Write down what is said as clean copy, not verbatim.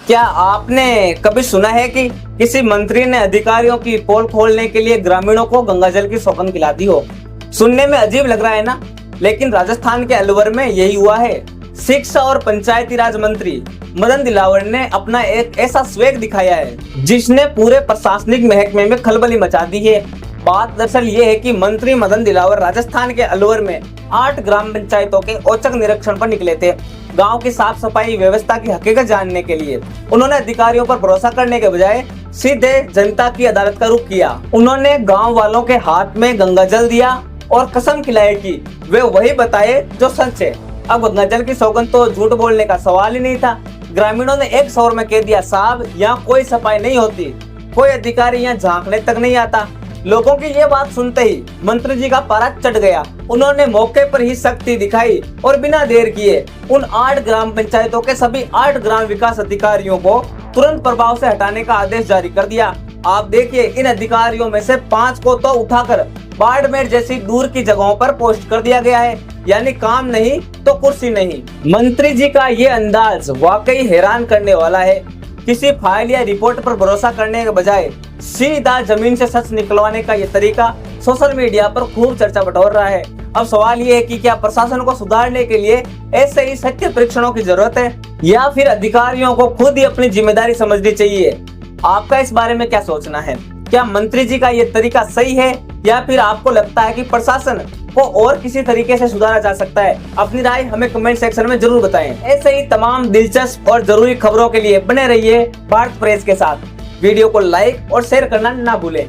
क्या आपने कभी सुना है कि किसी मंत्री ने अधिकारियों की पोल खोलने के लिए ग्रामीणों को गंगाजल की सौगंध खिला दी हो? सुनने में अजीब लग रहा है ना, लेकिन राजस्थान के अलवर में यही हुआ है। शिक्षा और पंचायती राज मंत्री मदन दिलावर ने अपना एक ऐसा स्वेग दिखाया है जिसने पूरे प्रशासनिक महकमे में खलबली मचा दी है। बात दरअसल ये है कि मंत्री मदन दिलावर राजस्थान के अलवर में 8 ग्राम पंचायतों के औचक निरीक्षण पर निकले थे। गांव की साफ सफाई व्यवस्था की हकीकत जानने के लिए उन्होंने अधिकारियों पर भरोसा करने के बजाय सीधे जनता की अदालत का रुख किया। उन्होंने गांव वालों के हाथ में गंगाजल दिया और कसम खिलाई कि वे वही बताए जो सच है। अब गंगाजल की सौगंध तो झूठ बोलने का सवाल ही नहीं था। ग्रामीणों ने एक शोर में कह दिया, साहब यहाँ कोई सफाई नहीं होती, कोई अधिकारी यहाँ झांकने तक नहीं आता। लोगों की ये बात सुनते ही मंत्री जी का पारा चढ़ गया। उन्होंने मौके पर ही सख्ती दिखाई और बिना देर किए उन 8 ग्राम पंचायतों के सभी 8 ग्राम विकास अधिकारियों को तुरंत प्रभाव से हटाने का आदेश जारी कर दिया। आप देखिए, इन अधिकारियों में से 5 को तो उठाकर बाड़मेर जैसी दूर की जगहों पर पोस्ट कर दिया गया है। यानी काम नहीं तो कुर्सी नहीं। मंत्री जी का ये अंदाज वाकई हैरान करने वाला है। किसी फाइल या रिपोर्ट पर भरोसा करने के बजाय सीधा जमीन से सच निकलवाने का ये तरीका सोशल मीडिया पर खूब चर्चा बटोर रहा है। अब सवाल ये है कि क्या प्रशासन को सुधारने के लिए ऐसे ही सत्य परीक्षणों की जरूरत है या फिर अधिकारियों को खुद ही अपनी जिम्मेदारी समझनी चाहिए? आपका इस बारे में क्या सोचना है? क्या मंत्री जी का ये तरीका सही है या फिर आपको लगता है कि प्रशासन को और किसी तरीके से सुधारा जा सकता है? अपनी राय हमें कमेंट सेक्शन में जरूर बताएं। ऐसे ही तमाम दिलचस्प और जरूरी खबरों के लिए बने रहिए भारत प्रेस के साथ। वीडियो को लाइक और शेयर करना ना भूलें।